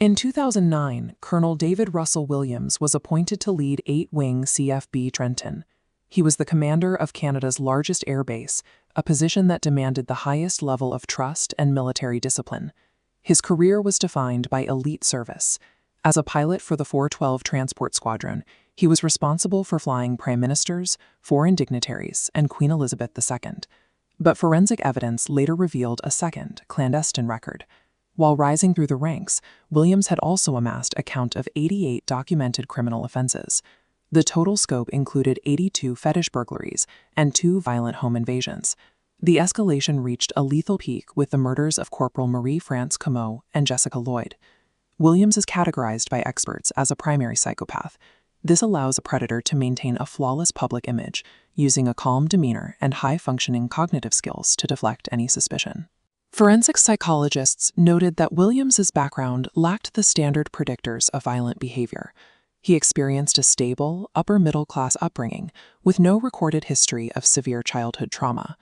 In 2009, Colonel David Russell Williams was appointed to lead 8-Wing CFB Trenton. He was the commander of Canada's largest air base, a position that demanded the highest level of trust and military discipline. His career was defined by elite service. As a pilot for the 412 Transport Squadron, he was responsible for flying prime ministers, foreign dignitaries, and Queen Elizabeth II. But forensic evidence later revealed a second, clandestine record. While rising through the ranks, Williams had also amassed a count of 88 documented criminal offenses. The total scope included 82 fetish burglaries and 2 violent home invasions. The escalation reached a lethal peak with the murders of Corporal Marie-France Comeau and Jessica Lloyd. Williams is categorized by experts as a primary psychopath. This allows a predator to maintain a flawless public image, using a calm demeanor and high-functioning cognitive skills to deflect any suspicion. Forensic psychologists noted that Williams's background lacked the standard predictors of violent behavior. He experienced a stable, upper-middle-class upbringing with no recorded history of severe childhood trauma.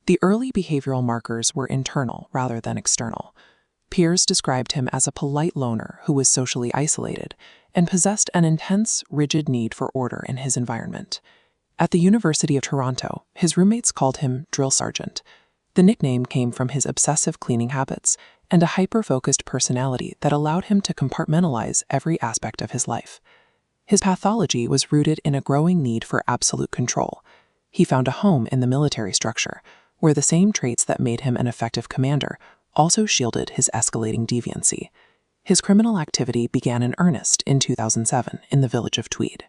The early behavioral markers were internal rather than external. Peers described him as a polite loner who was socially isolated and possessed an intense, rigid need for order in his environment. At the University of Toronto, his roommates called him Drill Sergeant. The nickname came from his obsessive cleaning habits and a hyper-focused personality that allowed him to compartmentalize every aspect of his life. His pathology was rooted in a growing need for absolute control. He found a home in the military structure, where the same traits that made him an effective commander also shielded his escalating deviancy. His criminal activity began in earnest in 2007 in the village of Tweed.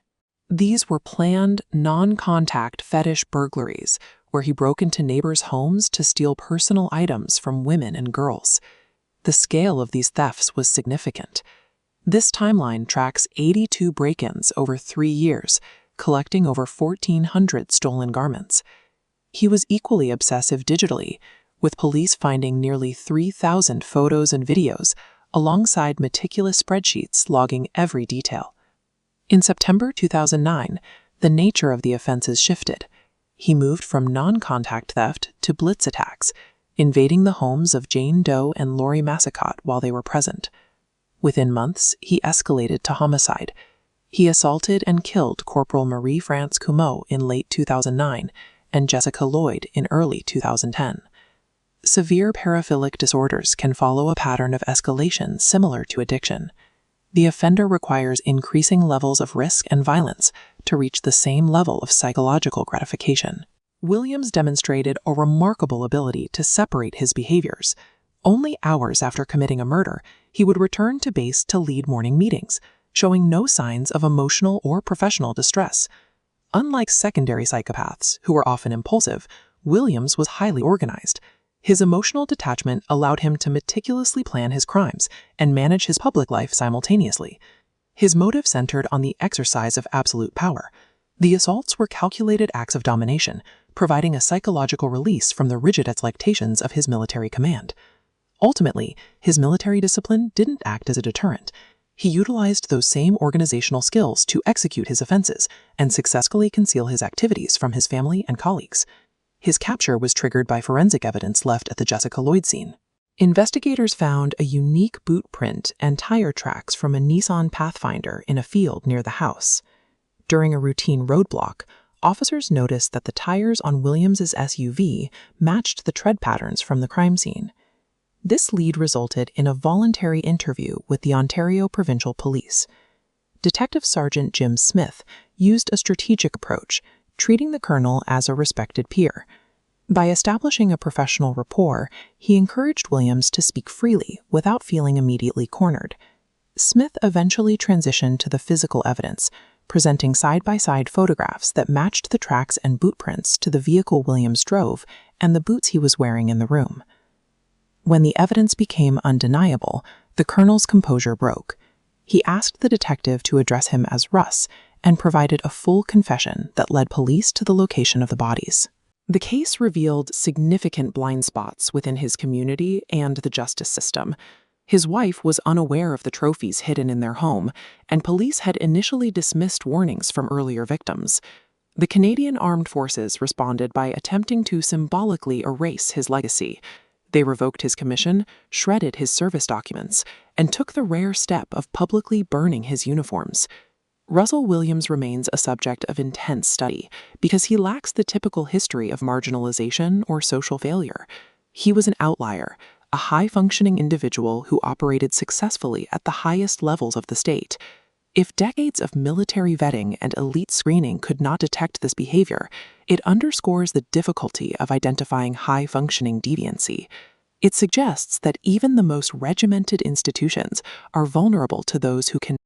These were planned, non-contact fetish burglaries, where he broke into neighbors' homes to steal personal items from women and girls. The scale of these thefts was significant. This timeline tracks 82 break-ins over 3 years, collecting over 1,400 stolen garments. He was equally obsessive digitally, with police finding nearly 3,000 photos and videos, alongside meticulous spreadsheets logging every detail. In September 2009, the nature of the offenses shifted. He moved from non-contact theft to blitz attacks, invading the homes of Jane Doe and Lori Massicott while they were present. Within months, he escalated to homicide. He assaulted and killed Corporal Marie-France Comeau in late 2009 and Jessica Lloyd in early 2010. Severe paraphilic disorders can follow a pattern of escalation similar to addiction. The offender requires increasing levels of risk and violence to reach the same level of psychological gratification. Williams demonstrated a remarkable ability to separate his behaviors. Only hours after committing a murder, he would return to base to lead morning meetings, showing no signs of emotional or professional distress. Unlike secondary psychopaths, who were often impulsive, Williams was highly organized. His emotional detachment allowed him to meticulously plan his crimes and manage his public life simultaneously. His motive centered on the exercise of absolute power. The assaults were calculated acts of domination, providing a psychological release from the rigid expectations of his military command. Ultimately, his military discipline didn't act as a deterrent. He utilized those same organizational skills to execute his offenses and successfully conceal his activities from his family and colleagues. His capture was triggered by forensic evidence left at the Jessica Lloyd scene. Investigators found a unique boot print and tire tracks from a Nissan Pathfinder in a field near the house. During a routine roadblock, officers noticed that the tires on Williams's SUV matched the tread patterns from the crime scene. This lead resulted in a voluntary interview with the Ontario Provincial Police. Detective Sergeant Jim Smith used a strategic approach, treating the colonel as a respected peer. By establishing a professional rapport, he encouraged Williams to speak freely without feeling immediately cornered. Smith eventually transitioned to the physical evidence, presenting side-by-side photographs that matched the tracks and boot prints to the vehicle Williams drove and the boots he was wearing in the room. When the evidence became undeniable, the colonel's composure broke. He asked the detective to address him as Russ and provided a full confession that led police to the location of the bodies. The case revealed significant blind spots within his community and the justice system. His wife was unaware of the trophies hidden in their home, and police had initially dismissed warnings from earlier victims. The Canadian Armed Forces responded by attempting to symbolically erase his legacy. They revoked his commission, shredded his service documents, and took the rare step of publicly burning his uniforms. Russell Williams remains a subject of intense study because he lacks the typical history of marginalization or social failure. He was an outlier, a high-functioning individual who operated successfully at the highest levels of the state. If decades of military vetting and elite screening could not detect this behavior, it underscores the difficulty of identifying high-functioning deviancy. It suggests that even the most regimented institutions are vulnerable to those who can